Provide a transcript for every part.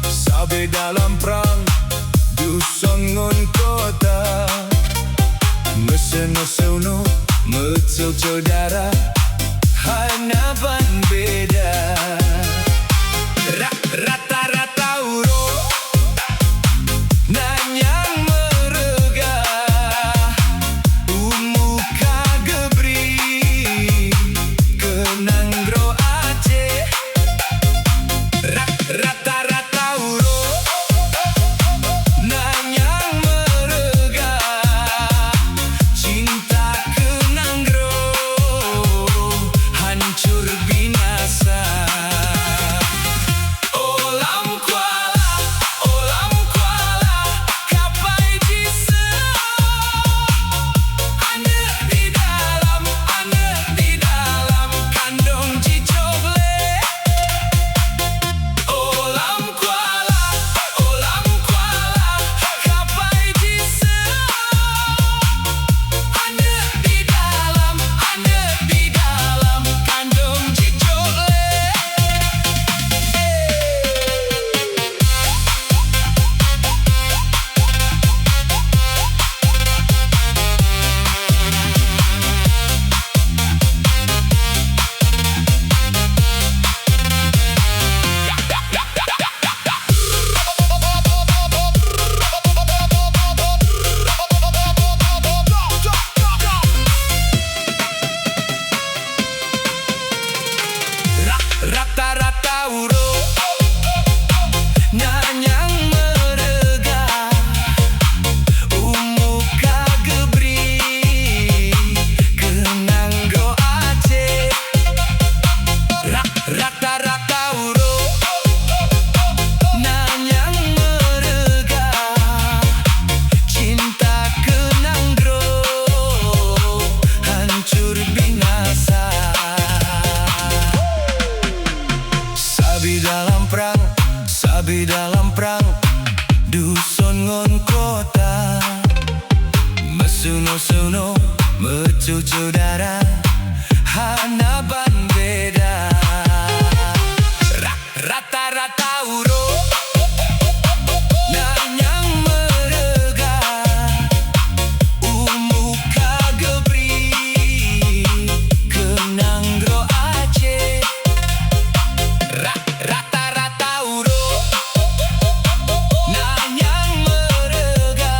Sabi dalam perang Dusungun kota Meseno-seno Mecel saudara Hanapan beda Rata-rata urut Nanyang merega Umuka gebri Kenang gro Aceh Rata-rata urut Nanyang merega Cinta kenang gro Hancur binasa Olam kuala Kapai jisau Ane di dalam Kandung cicogle Olam kuala Kapai jisau Ane di dalam Kandung cicogle Rata-rata urut Nanyang merega Umuka gebri Kenang gro Aceh Rata-rata urut Nanyang merega Cinta kenang gro Hancur binasa Sabi dalam perang Dusun ngon kota Mesuno-suno Mecel saudara Hanapan beda Rata-rata urut Nanyang merega Umuka gebri Kenang gro Aceh Rata-rata urut Nanyang merega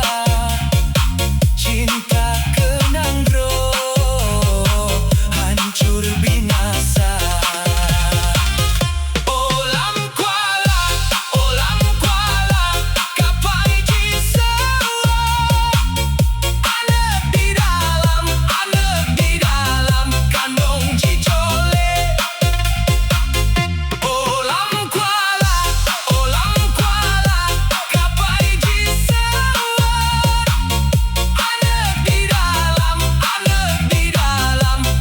Cinta kenang gro Hancur binasa Olam kuala Kapai jisau Ane di dalam Kandung cicole Olam kuala Kapai jisau Ane di dalam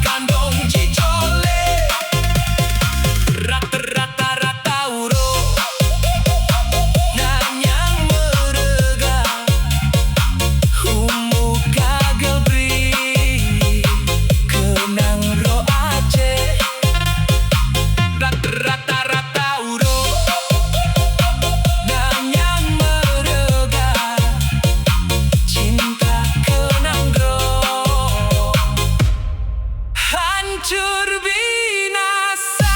Kandung cicole Rata-rata urut Nanyang merega Umuka gebri Kenang gro Aceh Rata-rata urut Nanyang merega Cinta kenang gro Hancur binasa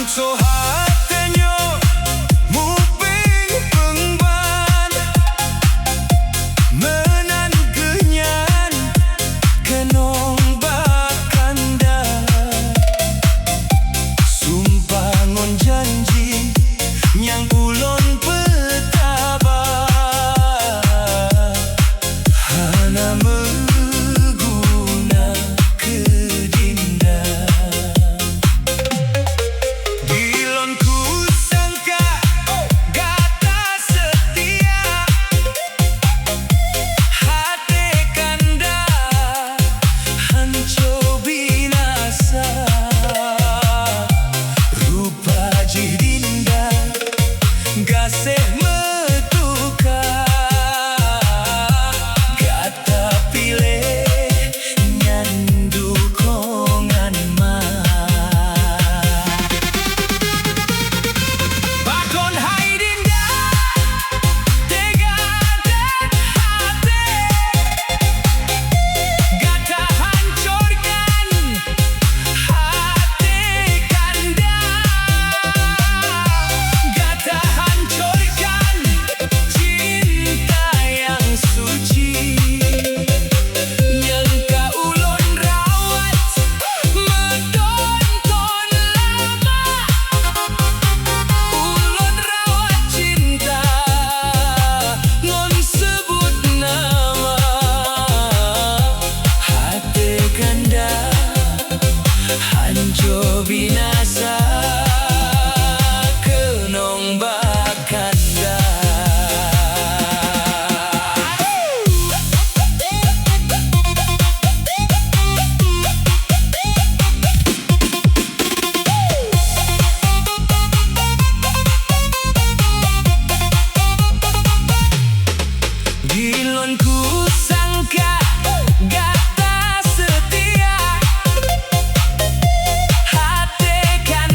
Mangso hatenyo muping pengban menan genyan kenong bakanda sumpah ngon janji nyang ulon petaba hana meguna kedinda dilonku sangka gata setia hati kanda hanco binasa rupa jidinda gaseh metuka gata pilih nyandu kongan bakon hai dinda tega dan hati gata hancurkan hati kanda gata hancurkan cinta yang suci yang kaulon rawat menonton lama ulon rawat cinta ngon sebut nama hati kanda hanco binasa kenong bakanda dilonku sangka gata setia hati kan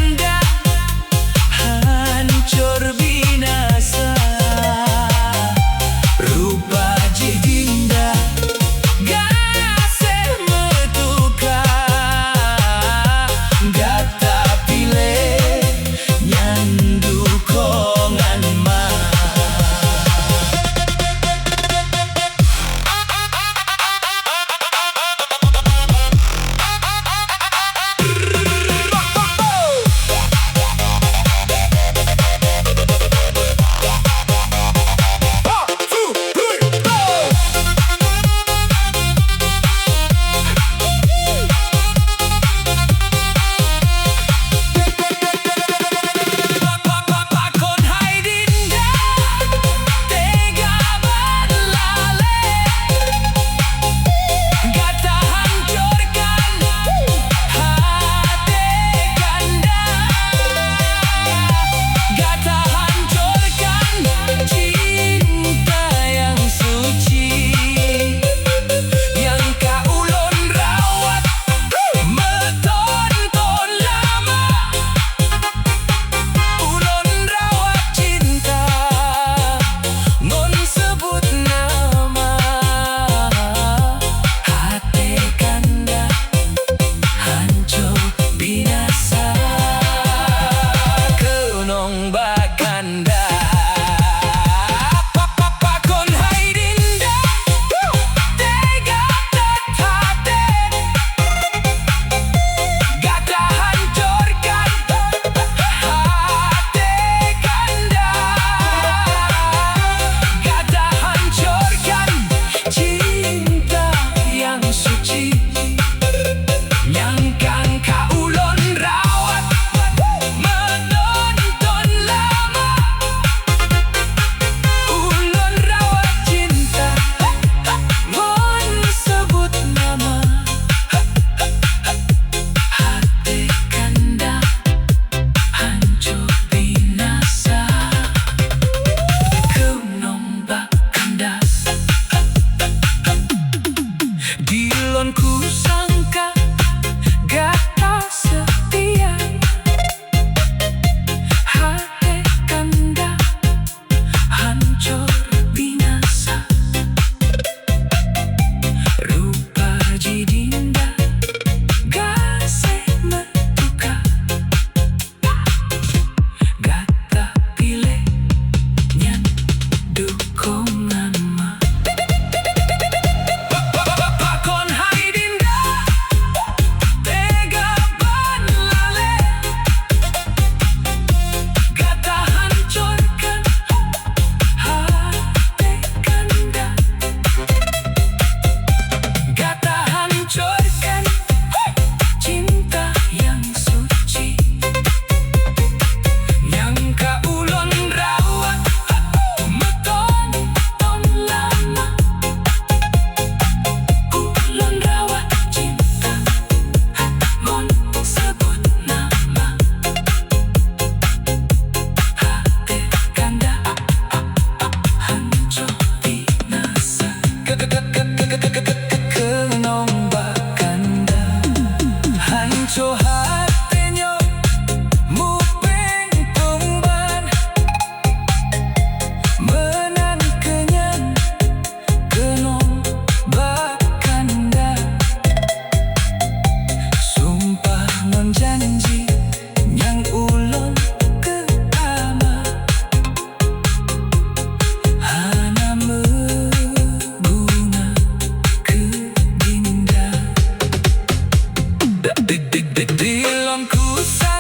Belum ku sangka